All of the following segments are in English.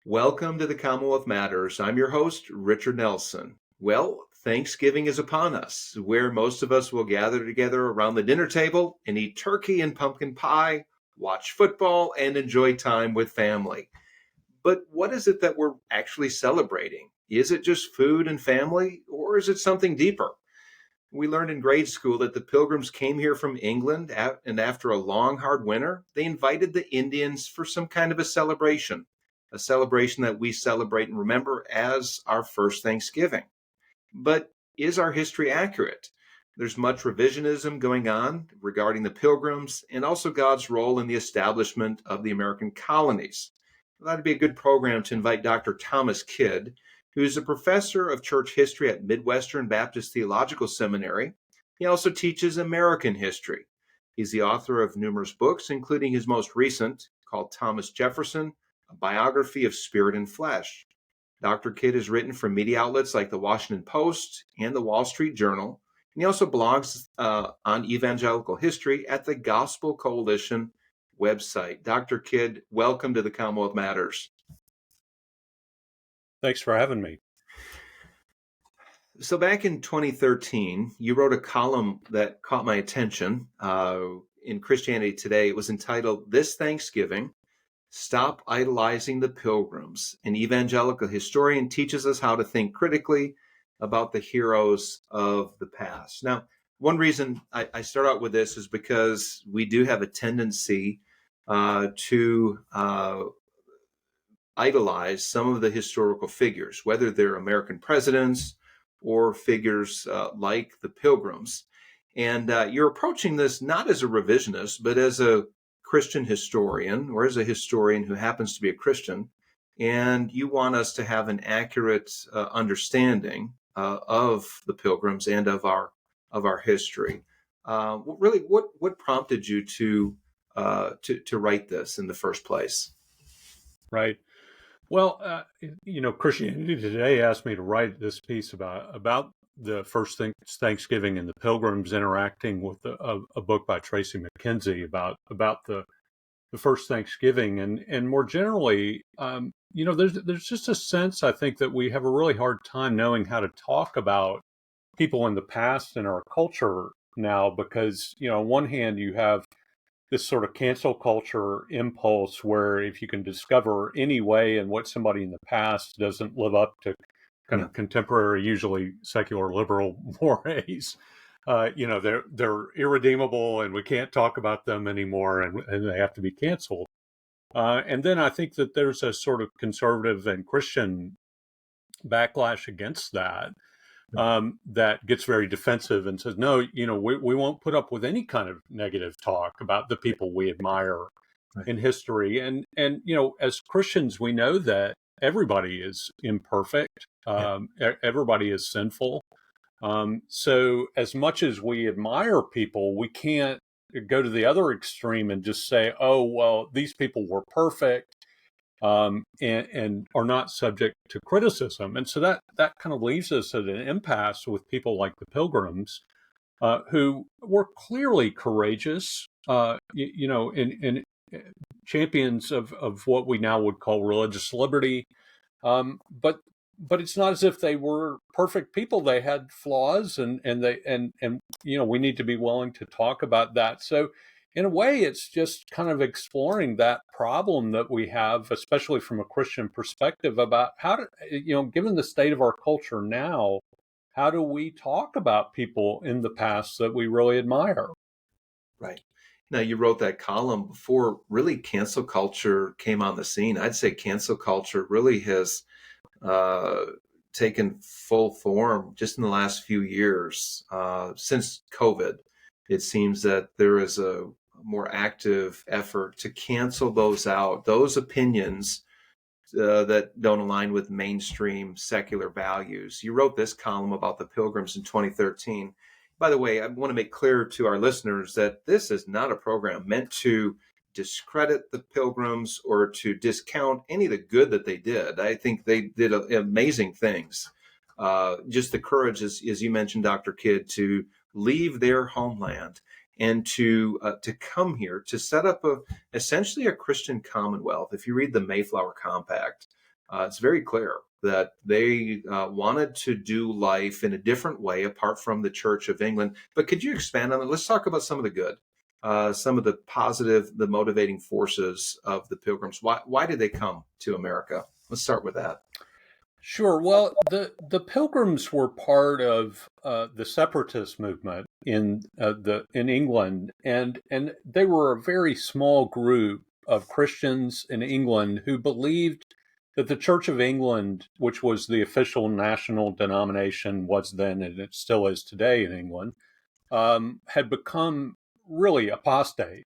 Welcome to the Commonwealth Matters. I'm your host, Richard Nelson. Well, Thanksgiving is upon us, where most of us will gather together around the dinner table and eat turkey and pumpkin pie, watch football, and enjoy time with family. But what is it that we're actually celebrating? Is it just food and family, or is it something deeper? We learned in grade school that the Pilgrims came here from England, and after a long, hard winter, they invited the Indians for some kind of a celebration that we celebrate and remember as our first Thanksgiving. But is our history accurate? There's much revisionism going on regarding the Pilgrims and also God's role in the establishment of the American colonies. That'd be a good program to invite Dr. Thomas Kidd, who's a professor of church history at Midwestern Baptist Theological Seminary. He also teaches American history. He's the author of numerous books, including his most recent, called Thomas Jefferson, A Biography of Spirit and Flesh. Dr. Kidd has written for media outlets like the Washington Post and the Wall Street Journal, and he also blogs on evangelical history at the Gospel Coalition website. Dr. Kidd, welcome to the Commonwealth Matters. Thanks for having me. So back in 2013, you wrote a column that caught my attention in Christianity Today. It was entitled, "This Thanksgiving, Stop Idolizing the Pilgrims." An evangelical historian teaches us how to think critically about the heroes of the past. Now, one reason I start out with this is because we do have a tendency to idolize some of the historical figures, whether they're American presidents or figures like the Pilgrims. And you're approaching this not as a revisionist, but as a Christian historian, or as a historian who happens to be a Christian, and you want us to have an accurate understanding of the Pilgrims and of our history. What prompted you to write this in the first place? Right. Well, Christianity Today asked me to write this piece about the first Thanksgiving and the Pilgrims interacting with a book by Tracy McKenzie about the first Thanksgiving, and more generally, there's just a sense, I think, that we have a really hard time knowing how to talk about people in the past in our culture now, because on one hand you have this sort of cancel culture impulse where if you can discover any way in what somebody in the past doesn't live up to kind of contemporary, usually secular liberal mores, they're irredeemable and we can't talk about them anymore, and they have to be canceled. And then I think that there's a sort of conservative and Christian backlash against that. That gets very defensive and says, no, we won't put up with any kind of negative talk about the people we admire in history. And as Christians, we know that everybody is imperfect. Everybody is sinful. So as much as we admire people, we can't go to the other extreme and just say, oh, well, these people were perfect. And are not subject to criticism. And so that kind of leaves us at an impasse with people like the Pilgrims, who were clearly courageous, and champions of what we now would call religious liberty. But it's not as if they were perfect people. They had flaws, and we need to be willing to talk about that. So in a way, it's just kind of exploring that problem that we have, especially from a Christian perspective, about how to, given the state of our culture now, how do we talk about people in the past that we really admire? Right. Now, you wrote that column before really cancel culture came on the scene. I'd say cancel culture really has taken full form just in the last few years. Since COVID, it seems that there is a more active effort to cancel those opinions that don't align with mainstream secular values. You wrote this column about the Pilgrims in 2013. By the way, I want to make clear to our listeners that this is not a program meant to discredit the Pilgrims or to discount any of the good that they did. I think they did amazing things. Just the courage, as you mentioned, Dr. Kidd, to leave their homeland and to come here to set up essentially a Christian commonwealth. If you read the Mayflower Compact, It's very clear that they wanted to do life in a different way apart from the Church of England. But could you expand on it? Let's talk about some of the good, some of the positive, the motivating forces of the Pilgrims. Why did they come to America? Let's start with that. Sure. Well, the Pilgrims were part of the separatist movement in England, and they were a very small group of Christians in England who believed that the Church of England, which was the official national denomination, was then and it still is today in England, had become really apostate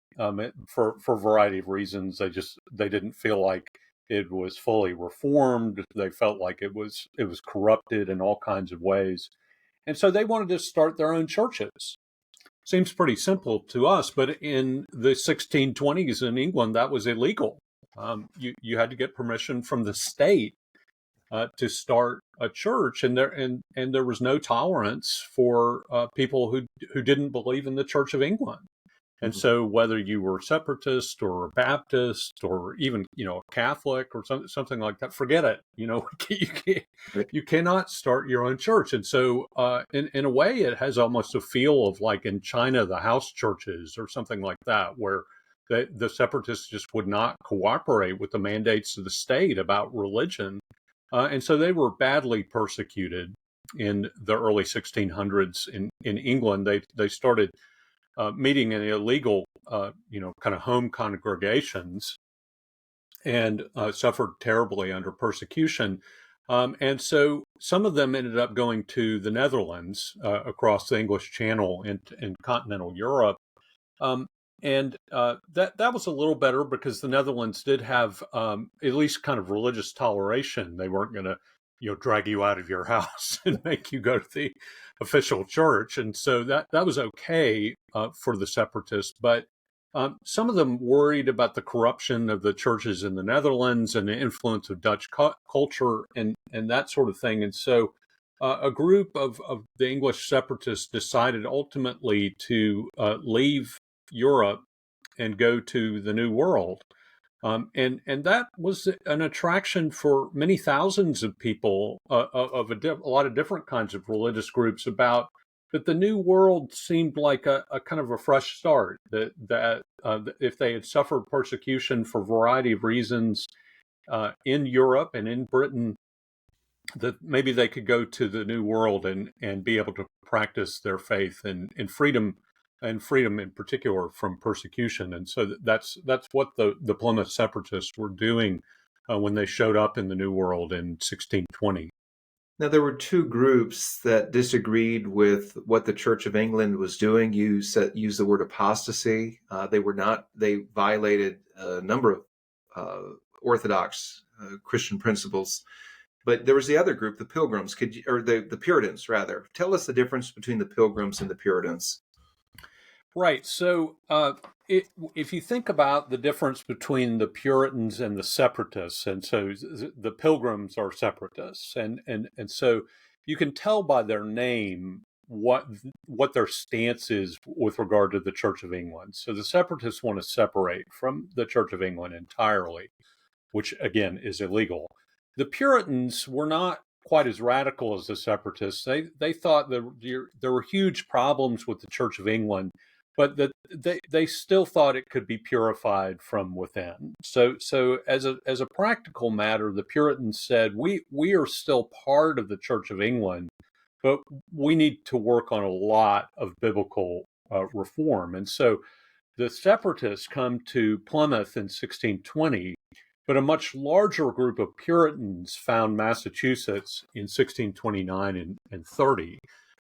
for a variety of reasons. They didn't feel like it was fully reformed. They felt like it was corrupted in all kinds of ways, and so they wanted to start their own churches. Seems pretty simple to us, but in the 1620s in England, that was illegal. You had to get permission from the state to start a church, and there was no tolerance for people who didn't believe in the Church of England. And so, whether you were separatist or a Baptist or even a Catholic or something like that, forget it. You cannot start your own church. And so, in a way, it has almost a feel of like in China, the house churches or something like that, where the separatists just would not cooperate with the mandates of the state about religion. And so they were badly persecuted in the early 1600s in England. They started meeting in illegal, kind of home congregations, and suffered terribly under persecution. And so some of them ended up going to the Netherlands across the English Channel in continental Europe. And that was a little better because the Netherlands did have at least kind of religious toleration. They weren't going to, drag you out of your house and make you go to the official church, and so that was okay for the separatists. But some of them worried about the corruption of the churches in the Netherlands and the influence of Dutch culture and that sort of thing. And so a group of the English separatists decided ultimately to leave Europe and go to the New World. And that was an attraction for many thousands of people of a lot of different kinds of religious groups. About that, the New World seemed like a kind of a fresh start. That if they had suffered persecution for a variety of reasons in Europe and in Britain, that maybe they could go to the New World and be able to practice their faith in freedom. And freedom in particular from persecution. And so that's what the Plymouth separatists were doing when they showed up in the New World in 1620. Now, there were two groups that disagreed with what the Church of England was doing. You used the word apostasy. They violated a number of Orthodox Christian principles. But there was the other group, the Pilgrims, the Puritans, rather. Tell us the difference between the Pilgrims and the Puritans. Right. So if you think about the difference between the Puritans and the separatists, and so the Pilgrims are separatists, and so you can tell by their name what their stance is with regard to the Church of England. So the separatists want to separate from the Church of England entirely, which again is illegal. The Puritans were not quite as radical as the separatists. They thought that there were huge problems with the Church of England, but that they still thought it could be purified from within. So as a practical matter, the Puritans said, we are still part of the Church of England, but we need to work on a lot of biblical reform. And so the separatists come to Plymouth in 1620, but a much larger group of Puritans found Massachusetts in 1629 and 30.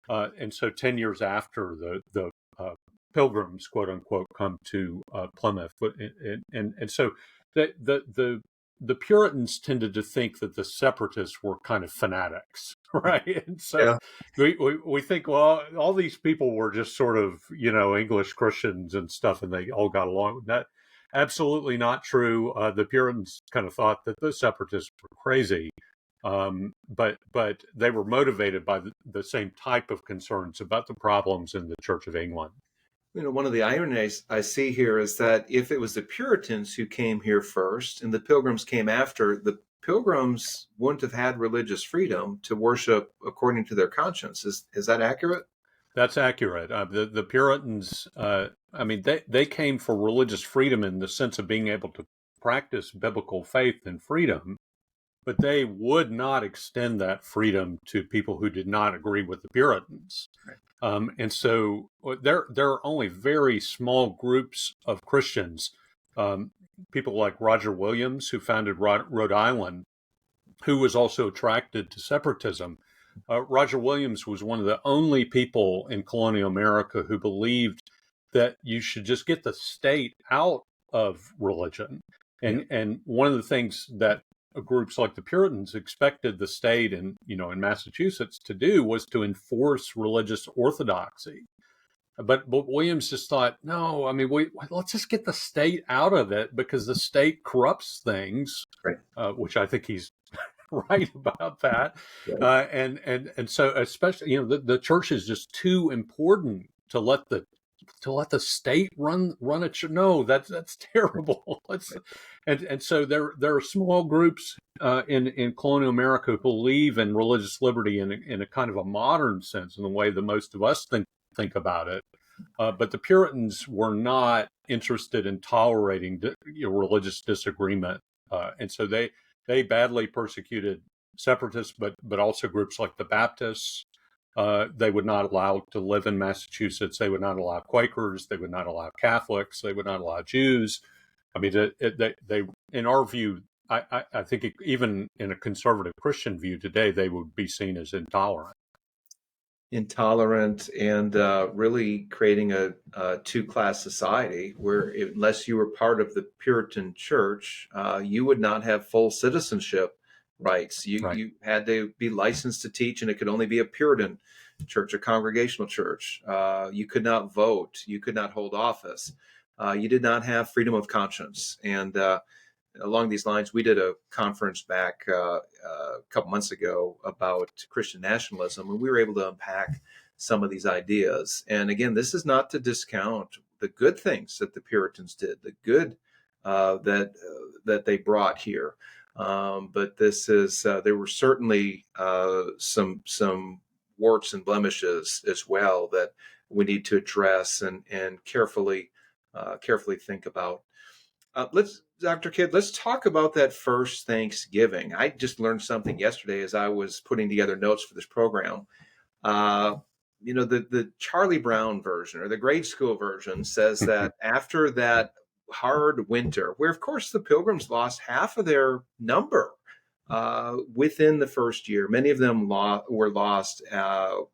And so 10 years after the Pilgrims, quote unquote, come to Plymouth. And so the Puritans tended to think that the separatists were kind of fanatics, right? And so we think, well, all these people were just sort of, English Christians and stuff, and they all got along. That absolutely not true. The Puritans kind of thought that the separatists were crazy, but they were motivated by the same type of concerns about the problems in the Church of England. One of the ironies I see here is that if it was the Puritans who came here first and the Pilgrims came after, the Pilgrims wouldn't have had religious freedom to worship according to their conscience. Is that accurate? That's accurate. The Puritans, I mean, they came for religious freedom in the sense of being able to practice biblical faith and freedom, but they would not extend that freedom to people who did not agree with the Puritans. And so there are only very small groups of Christians, people like Roger Williams, who founded Rhode Island, who was also attracted to separatism. Roger Williams was one of the only people in colonial America who believed that you should just get the state out of religion. And one of the things that groups like the Puritans expected the state in Massachusetts to do was to enforce religious orthodoxy. But Williams just thought, no, I mean, let's just get the state out of it because the state corrupts things, Right. Which I think he's right about that. Right. And so especially, the church is just too important to let the state run it. No, that's terrible. And so there are small groups in colonial America who believe in religious liberty in a kind of a modern sense, in the way that most of us think about it. But the Puritans were not interested in tolerating religious disagreement, and so they badly persecuted separatists, but also groups like the Baptists. They would not allow to live in Massachusetts. They would not allow Quakers. They would not allow Catholics. They would not allow Jews. I mean, they in our view, I think even in a conservative Christian view today, they would be seen as intolerant. Intolerant and really creating a two-class society where unless you were part of the Puritan church, you would not have full citizenship rights. You had to be licensed to teach, and it could only be a Puritan church, a congregational church. You could not vote. You could not hold office. You did not have freedom of conscience. And along these lines, we did a conference back a couple months ago about Christian nationalism, and we were able to unpack some of these ideas. And again, this is not to discount the good things that the Puritans did, the good that they brought here. But this is there were certainly some warts and blemishes as well that we need to address and carefully think about. Dr. Kidd, let's talk about that first Thanksgiving. I just learned something yesterday as I was putting together notes for this program. The Charlie Brown version or the grade school version says that after that hard winter, where of course the Pilgrims lost half of their number within the first year, many of them were lost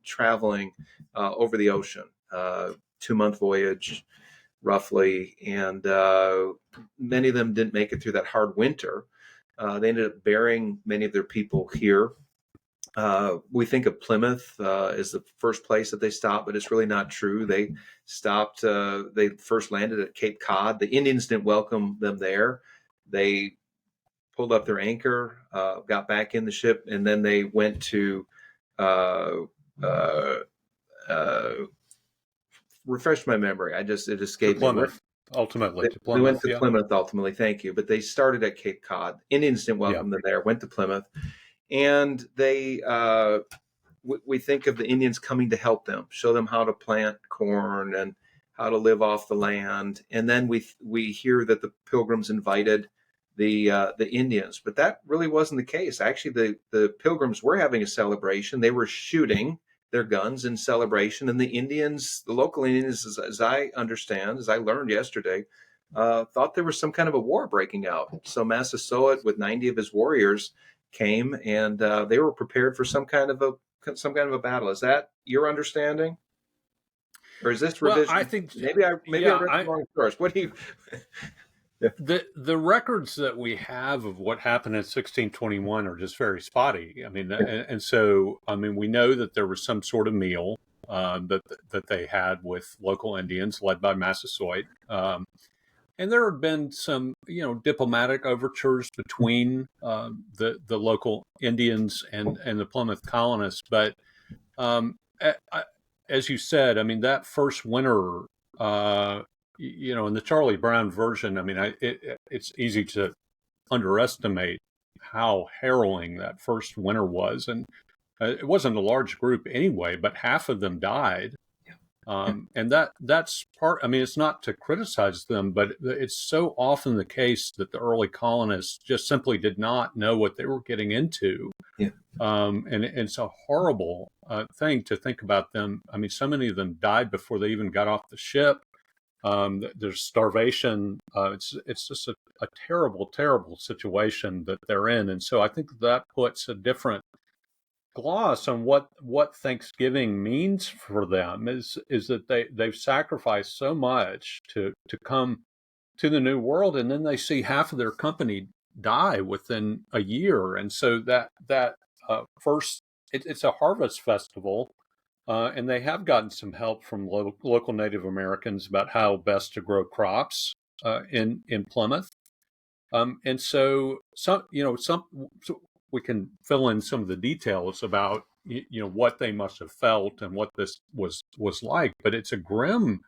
traveling over the ocean, 2-month voyage roughly, and many of them didn't make it through that hard winter. They ended up burying many of their people here. We think of Plymouth as the first place that they stopped, but it's really not true. They stopped, they first landed at Cape Cod. The Indians didn't welcome them there. They pulled up their anchor, got back in the ship, and then they went to refresh my memory. It escaped me. Plymouth, ultimately. To They went Plymouth, to Plymouth ultimately. Thank you. But they started at Cape Cod. Indians didn't welcome them there. Went to Plymouth, and they we think of the Indians coming to help them, show them how to plant corn and how to live off the land. And then we hear that the Pilgrims invited the Indians, but that really wasn't the case. Actually, the Pilgrims were having a celebration. They were shooting their guns in celebration, and the local Indians, as I understand, as I learned yesterday, thought there was some kind of a war breaking out. So Massasoit, with 90 of his warriors, came, and they were prepared for some kind of a battle. Is that your understanding, or is this revision? Well, I think maybe I read the wrong source. What do you? The records that we have of what happened in 1621 are just very spotty. I mean, and so we know that there was some sort of meal that they had with local Indians led by Massasoit, and there had been some diplomatic overtures between the local Indians and the Plymouth colonists. But as you said, that first winter. In the Charlie Brown version, it's easy to underestimate how harrowing that first winter was. And it wasn't a large group anyway, but half of them died. And that's part, I mean, it's not to criticize them, but it's so often the case that the early colonists just simply did not know what they were getting into. Yeah. And it's a horrible thing to think about them. I mean, so many of them died before they even got off the ship. There's starvation. It's just a terrible, terrible situation that they're in. And so I think that puts a different gloss on what Thanksgiving means for them is that they've sacrificed so much to come to the New World, and then they see half of their company die within a year. And so that first, it's a harvest festival, and they have gotten some help from local Native Americans about how best to grow crops in Plymouth. And so we can fill in some of the details about what they must have felt and what this was like. But it's a grim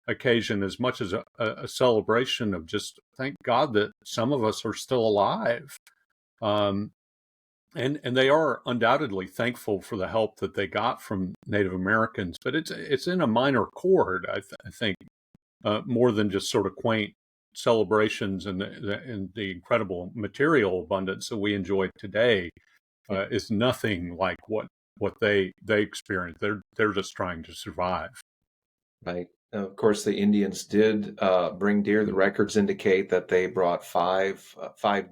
occasion as much as a celebration of just thank God that some of us are still alive. And they are undoubtedly thankful for the help that they got from Native Americans, but it's in a minor chord, I think, more than just sort of quaint celebrations and the incredible material abundance that we enjoy today is nothing like what they experience. They're just trying to survive. Right. Of course, the Indians did bring deer. The records indicate that they brought five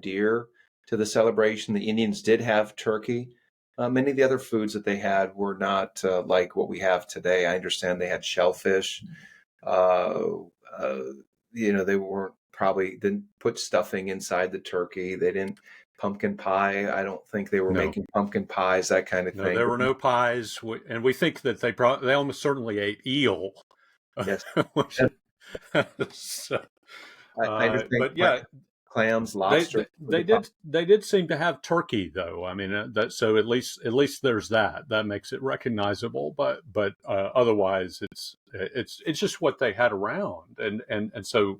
deer to the celebration. The Indians did have turkey. Many of the other foods that they had were not like what we have today. I understand they had shellfish. They didn't put stuffing inside the turkey. They didn't pumpkin pie. I don't think they were making pumpkin pies, that kind of thing. No, there were no pies, and we think that they almost certainly ate eel. Yes. So, I understand. but yeah, clams, lobster. They did seem to have turkey, though. I mean, so at least there's that makes it recognizable. But otherwise, it's just what they had around, and so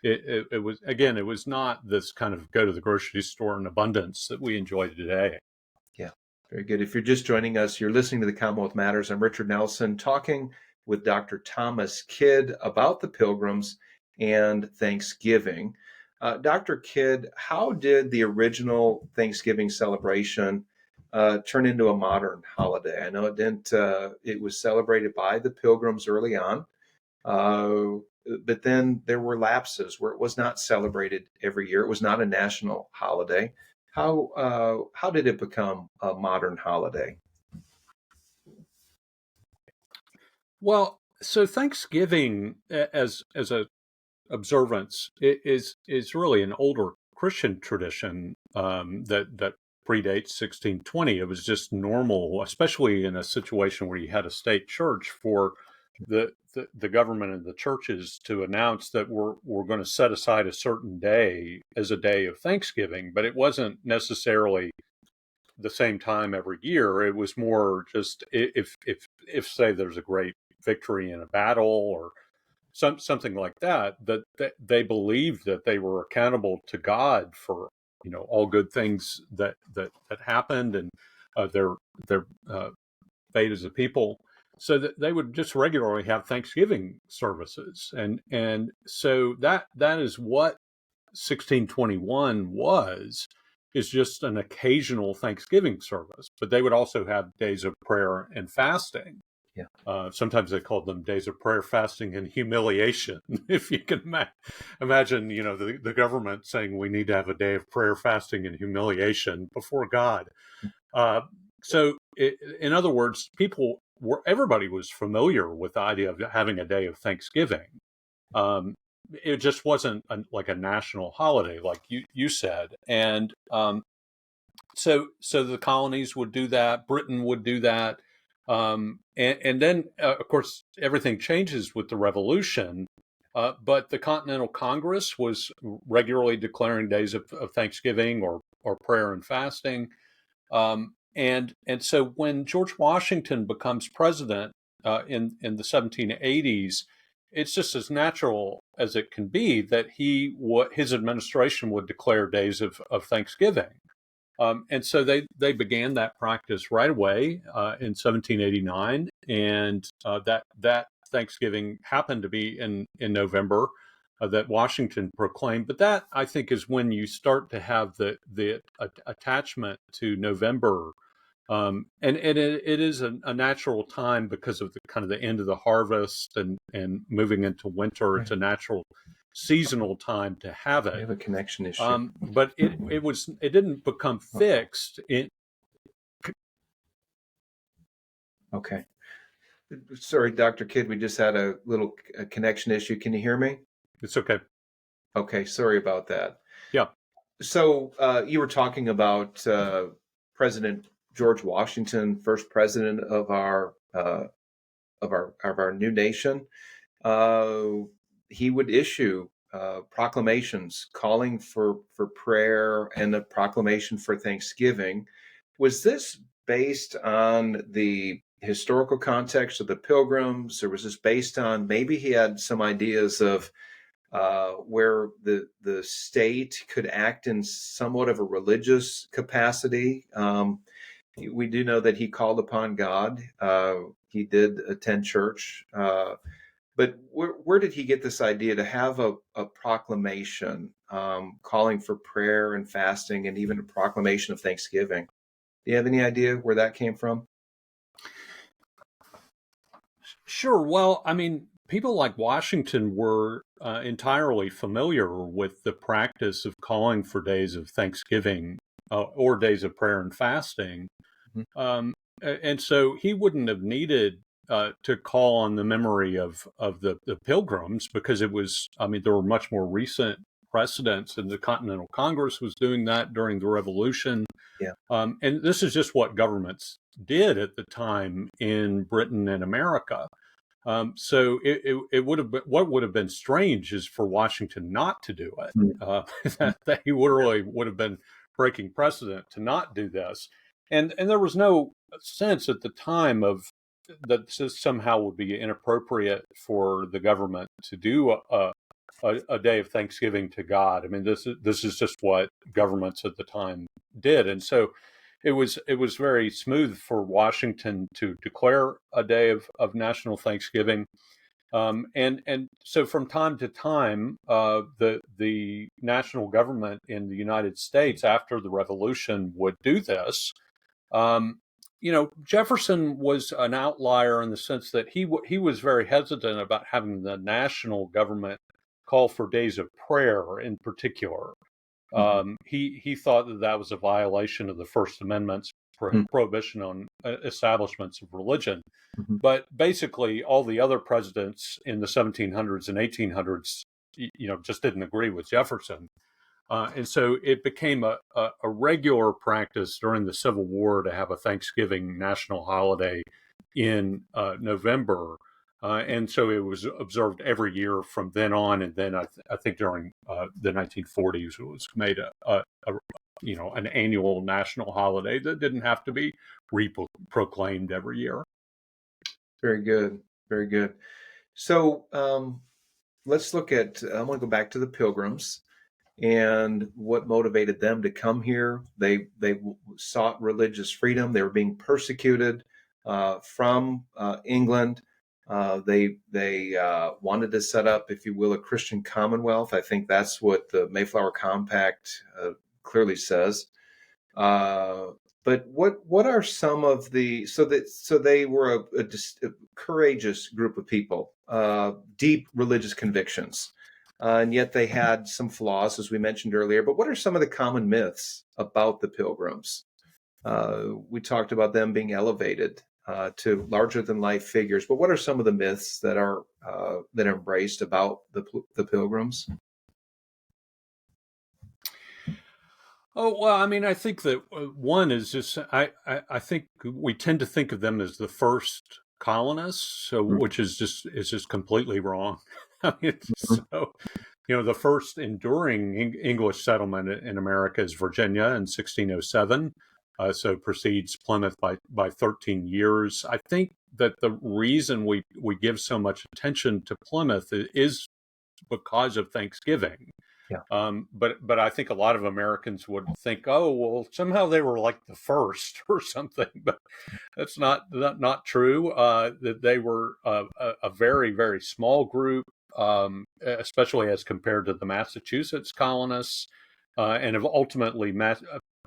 it was, again, it was not this kind of go to the grocery store in abundance that we enjoy today. Yeah, very good. If you're just joining us, you're listening to the Commonwealth Matters. I'm Richard Nelson, talking with Dr. Thomas Kidd about the Pilgrims and Thanksgiving. Dr. Kidd, how did the original Thanksgiving celebration turn into a modern holiday? I know it didn't. It was celebrated by the Pilgrims early on, but then there were lapses where it was not celebrated every year. It was not a national holiday. How did it become a modern holiday? Well, so Thanksgiving as a observance is really an older Christian tradition that predates 1620. It was just normal, especially in a situation where you had a state church, for the government and the churches to announce that we're going to set aside a certain day as a day of Thanksgiving. But it wasn't necessarily the same time every year. It was more just if say there's a great victory in a battle or something like that they believed that they were accountable to God for all good things that happened, and their fate as a people, so that they would just regularly have Thanksgiving services, and so that is what 1621 is just an occasional Thanksgiving service. But they would also have days of prayer and fasting. Yeah. Sometimes they called them days of prayer, fasting, and humiliation. If you can imagine, the government saying we need to have a day of prayer, fasting, and humiliation before God. In other words, everybody was familiar with the idea of having a day of Thanksgiving. It just wasn't like a national holiday, like you said. And so the colonies would do that. Britain would do that. And then, of course, everything changes with the Revolution. But the Continental Congress was regularly declaring days of Thanksgiving or prayer and fasting. And so when George Washington becomes president in the 1780s, it's just as natural as it can be that his administration would declare days of Thanksgiving. And so they began that practice right away in 1789, and that Thanksgiving happened to be in November that Washington proclaimed. But that, I think, is when you start to have the attachment to November. And it is a natural time because of the kind of the end of the harvest and moving into winter. Right. It's a natural seasonal time to have I it. have a connection issue. But it didn't become fixed. Okay. Sorry, Dr. Kidd, we just had a little connection issue. Can you hear me? It's okay. Okay, sorry about that. Yeah. So you were talking about President George Washington, first president of our new nation. He would issue proclamations calling for prayer and a proclamation for Thanksgiving. Was this based on the historical context of the Pilgrims, or was this based on maybe he had some ideas of where the state could act in somewhat of a religious capacity? We do know that he called upon God. He did attend church. But where did he get this idea to have a proclamation calling for prayer and fasting and even a proclamation of Thanksgiving? Do you have any idea where that came from? Sure. Well, I mean, people like Washington were entirely familiar with the practice of calling for days of Thanksgiving or days of prayer and fasting. Mm-hmm. And so he wouldn't have needed to call on the memory of the Pilgrims, because it was, I mean, there were much more recent precedents, and the Continental Congress was doing that during the Revolution. Yeah. And this is just what governments did at the time in Britain and America. So it would have been, what would have been strange is for Washington not to do it. That he literally would have been breaking precedent to not do this. And there was no sense at the time of that this somehow would be inappropriate for the government to do a day of Thanksgiving to God. I mean, this is just what governments at the time did, and so it was very smooth for Washington to declare a day of national Thanksgiving, and so from time to time, the national government in the United States after the Revolution would do this. Jefferson was an outlier in the sense that he was very hesitant about having the national government call for days of prayer in particular. He thought that was a violation of the First Amendment's prohibition on establishments of religion. But basically, all the other presidents in the 1700s and 1800s, just didn't agree with Jefferson. And so it became a regular practice during the Civil War to have a Thanksgiving national holiday in November. And so it was observed every year from then on. And then I think during the 1940s, it was made an annual national holiday that didn't have to be proclaimed every year. Very good. Very good. So let's look at, I want to go back to the Pilgrims and what motivated them to come here. They sought religious freedom. They were being persecuted from England. They wanted to set up, if you will, a Christian commonwealth. I think that's what the Mayflower Compact clearly says. But what are some of the so they were a courageous group of people, deep religious convictions, and yet they had some flaws, as we mentioned earlier. But what are some of the common myths about the Pilgrims? We talked about them being elevated to larger than life figures, but what are some of the myths that are embraced about the Pilgrims? Oh, well, I mean, I think that one is just, I think we tend to think of them as the first colonists, so which is just completely wrong. I mean, so, the first enduring English settlement in America is Virginia in 1607. so precedes Plymouth by 13 years. I think that the reason we give so much attention to Plymouth is because of Thanksgiving. Yeah. But I think a lot of Americans would think, oh, well, somehow they were like the first or something. But that's not true. That they were a very, very small group, especially as compared to the Massachusetts colonists, and have ultimately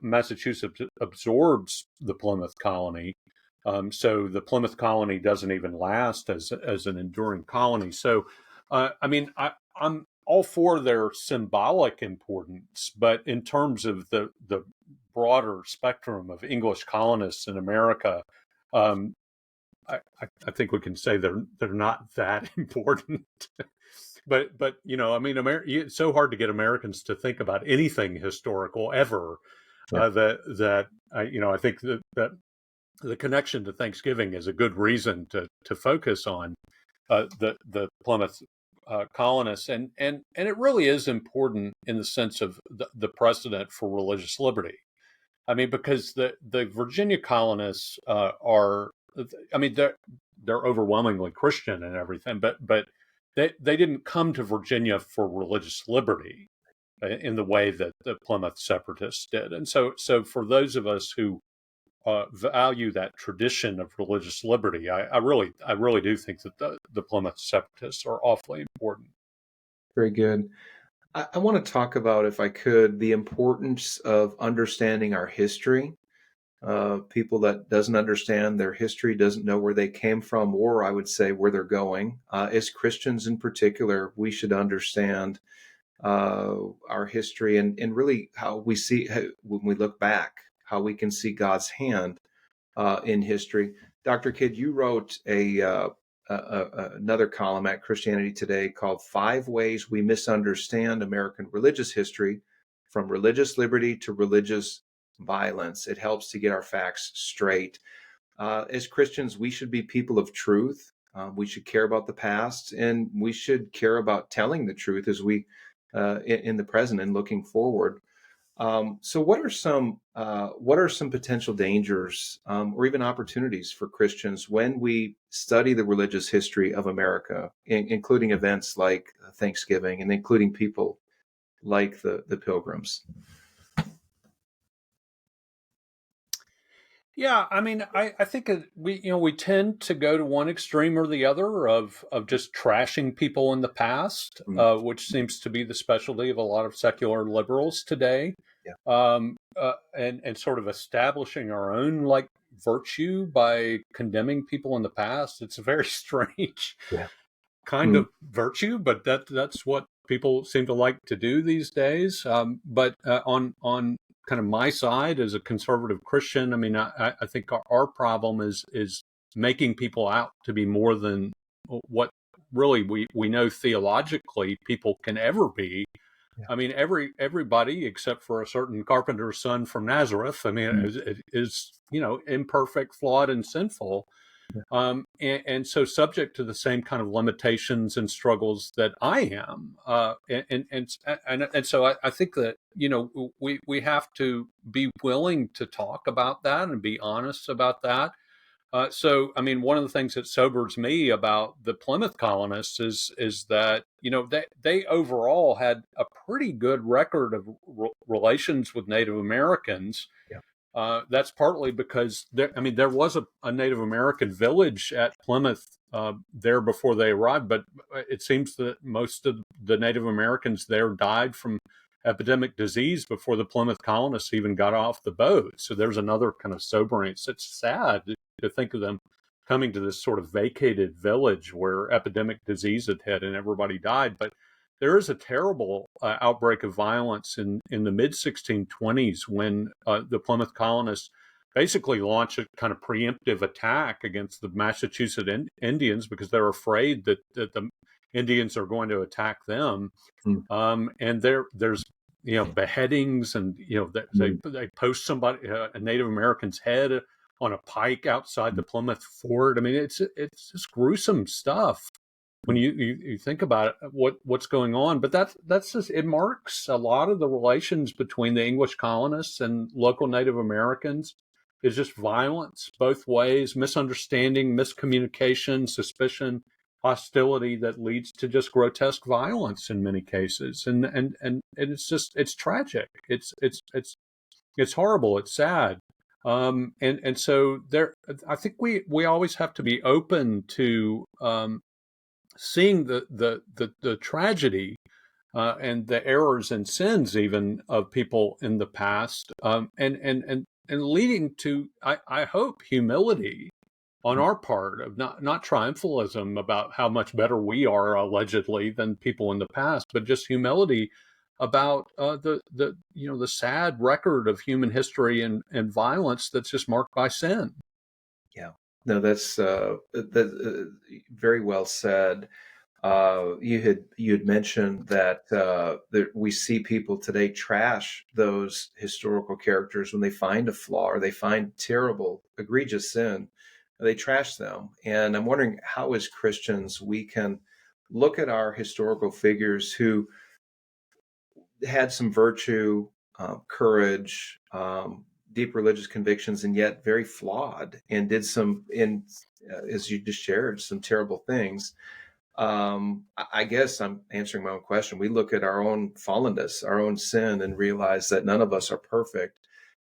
Massachusetts absorbs the Plymouth colony. So the Plymouth colony doesn't even last as an enduring colony. So, I mean, I'm all for their symbolic importance, but in terms of the broader spectrum of English colonists in America, um, I think we can say they're not that important. But I mean, it's so hard to get Americans to think about anything historical ever. Yeah. I think that the connection to Thanksgiving is a good reason to focus on the Plymouth colonists, and it really is important in the sense of the precedent for religious liberty. I mean, because the Virginia colonists are, I mean, they're overwhelmingly Christian and everything, but they didn't come to Virginia for religious liberty in the way that the Plymouth separatists did. And so for those of us who value that tradition of religious liberty, I really do think that the Plymouth separatists are awfully important. Very good. I want to talk about, if I could, the importance of understanding our history. People that doesn't understand their history, doesn't know where they came from, or I would say where they're going. As Christians in particular, we should understand our history and really how we see, when we look back, how we can see God's hand in history. Dr. Kidd, you wrote another column at Christianity Today called "5 Ways We Misunderstand American Religious History, from Religious Liberty to Religious Violence." It helps to get our facts straight. As Christians, we should be people of truth. We should care about the past, and we should care about telling the truth as we in the present and looking forward. So, what are some potential dangers or even opportunities for Christians when we study the religious history of America, including events like Thanksgiving and including people like the Pilgrims? Yeah, I mean, I think we tend to go to one extreme or the other of just trashing people in the past, Mm, which seems to be the specialty of a lot of secular liberals today, yeah. and sort of establishing our own like virtue by condemning people in the past. It's a very strange Yeah. kind Mm, of virtue, but that's what people seem to like to do these days. But on kind of my side as a conservative Christian, I mean, I think our problem is making people out to be more than what really we know theologically people can ever be. yeah. I mean, everybody except for a certain carpenter's son from Nazareth, I mean, Mm, is imperfect, flawed, and sinful, yeah. and so subject to the same kind of limitations and struggles that I am. And so I think that we have to be willing to talk about that and be honest about that. So, I mean, one of the things that sobers me about the Plymouth colonists is that they overall had a pretty good record of relations with Native Americans. Yeah. That's partly because there was a Native American village at Plymouth there before they arrived, but it seems that most of the Native Americans there died from epidemic disease before the Plymouth colonists even got off the boat. So there's another kind of sobering. It's sad to think of them coming to this sort of vacated village where epidemic disease had hit and everybody died. But there is a terrible outbreak of violence in the mid 1620s when the Plymouth colonists basically launched a kind of preemptive attack against the Massachusetts Indians because they're afraid that the Indians are going to attack them. Mm, And there's beheadings, and mm. they post somebody, a Native American's head on a pike outside the Plymouth fort. I mean, it's just gruesome stuff. when you think about it, what's going on. But that's just, it marks a lot of the relations between the English colonists and local Native Americans is just violence both ways, misunderstanding, miscommunication, suspicion, hostility that leads to just grotesque violence in many cases. And it's tragic. It's horrible. It's sad. And so there, I think we always have to be open to seeing the tragedy and the errors and sins even of people in the past, and leading to, I hope, humility on our part, of not triumphalism about how much better we are allegedly than people in the past, but just humility about the sad record of human history and violence that's just marked by sin. Yeah. No, that's very well said. You had mentioned that we see people today trash those historical characters when they find a flaw or they find terrible, egregious sin. They trash them, and I'm wondering how, as Christians, we can look at our historical figures who had some virtue, courage, deep religious convictions, and yet very flawed, and did some, as you just shared, some terrible things. I guess I'm answering my own question. We look at our own fallenness, our own sin, and realize that none of us are perfect.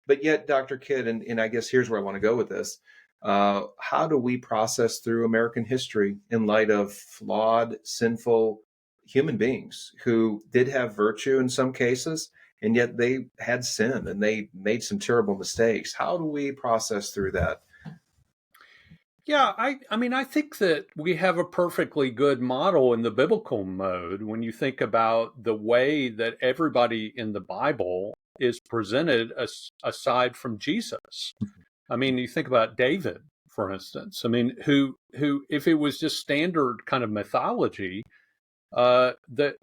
But yet, Dr. Kidd, and I guess here's where I want to go with this. How do we process through American history in light of flawed, sinful human beings who did have virtue in some cases, and yet they had sin and they made some terrible mistakes? How do we process through that? Yeah, I mean, I think that we have a perfectly good model in the biblical mode when you think about the way that everybody in the Bible is presented aside from Jesus. I mean, you think about David, for instance. I mean, who, if it was just standard kind of mythology, the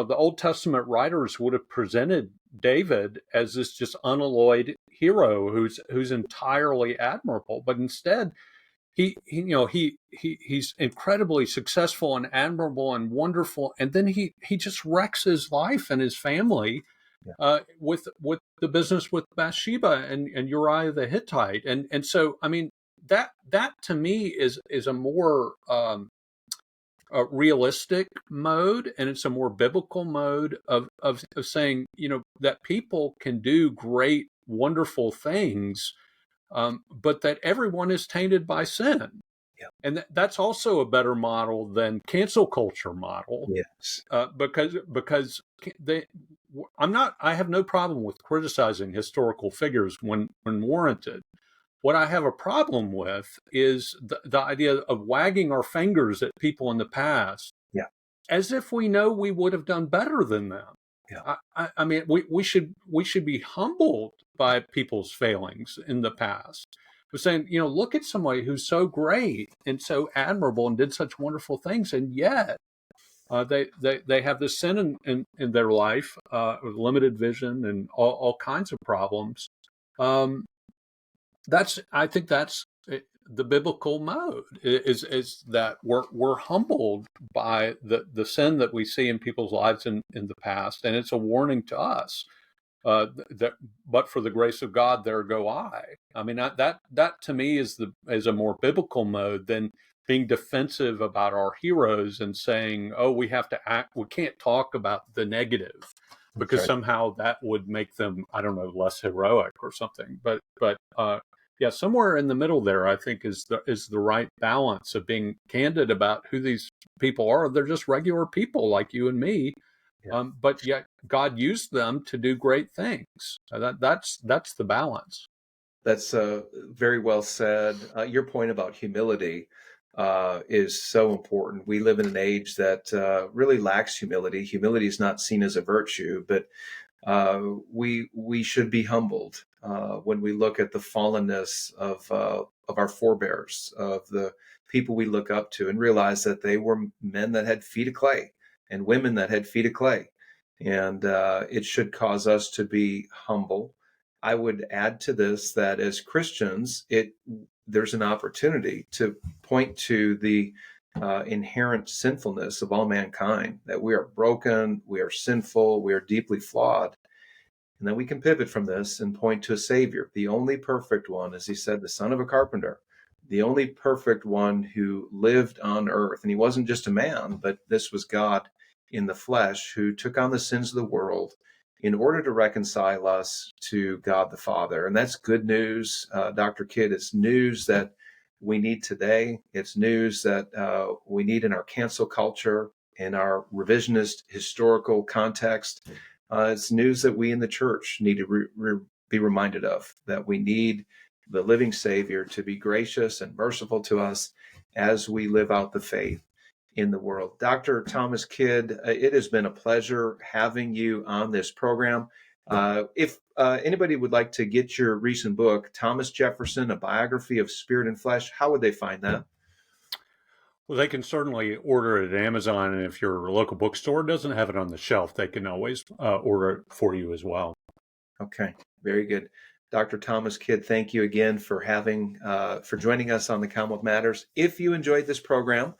Old Testament writers would have presented David as this just unalloyed hero who's entirely admirable, but instead he's incredibly successful and admirable and wonderful, and then he just wrecks his life and his family with the business with Bathsheba and Uriah the Hittite, and so I mean that to me is a more a realistic mode, and it's a more biblical mode of saying, that people can do great, wonderful things, but that everyone is tainted by sin. Yeah. And that's also a better model than cancel culture model, Yes. because I have no problem with criticizing historical figures when warranted. What I have a problem with is the idea of wagging our fingers at people in the past, Yeah. as if we know we would have done better than them. Yeah. I mean, we should be humbled by people's failings in the past. We're saying, look at somebody who's so great and so admirable and did such wonderful things, and yet they have this sin in their life, limited vision and all kinds of problems. I think that's the biblical mode, is that we're humbled by the sin that we see in people's lives in the past, and it's a warning to us that but for the grace of God there go I. I mean, that to me is a more biblical mode than being defensive about our heroes and saying, oh, we have to act, we can't talk about the negative because somehow that would make them, I don't know, less heroic or something. But yeah, somewhere in the middle there, I think is the right balance of being candid about who these people are. They're just regular people like you and me, but yet God used them to do great things. That's the balance. That's very well said. Your point about humility is so important. We live in an age that really lacks humility. Humility is not seen as a virtue, but we should be humbled when we look at the fallenness of our forebears, of the people we look up to, and realize that they were men that had feet of clay and women that had feet of clay, and it should cause us to be humble. I would add to this that as Christians, there's an opportunity to point to the inherent sinfulness of all mankind, that we are broken, we are sinful, we are deeply flawed. And then we can pivot from this and point to a Savior, the only perfect one, as he said, the son of a carpenter, the only perfect one who lived on earth. And he wasn't just a man, but this was God in the flesh who took on the sins of the world in order to reconcile us to God the Father. And that's good news, Dr. Kidd. It's news that we need today. It's news that we need in our cancel culture, in our revisionist historical context. It's news that we in the church need to be reminded of, that we need the living Savior to be gracious and merciful to us as we live out the faith in the world. Dr. Thomas Kidd, it has been a pleasure having you on this program. If anybody would like to get your recent book, Thomas Jefferson, A Biography of Spirit and Flesh, how would they find that? Well, they can certainly order it at Amazon, and if your local bookstore doesn't have it on the shelf, they can always order it for you as well. Okay, very good. Dr. Thomas Kidd, thank you again for joining us on the Commonwealth Matters. If you enjoyed this program,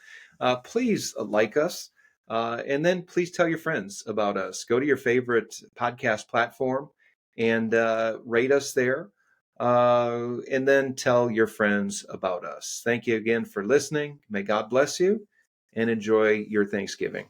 please like us, and then please tell your friends about us. Go to your favorite podcast platform and rate us there, and then tell your friends about us. Thank you again for listening. May God bless you, and enjoy your Thanksgiving.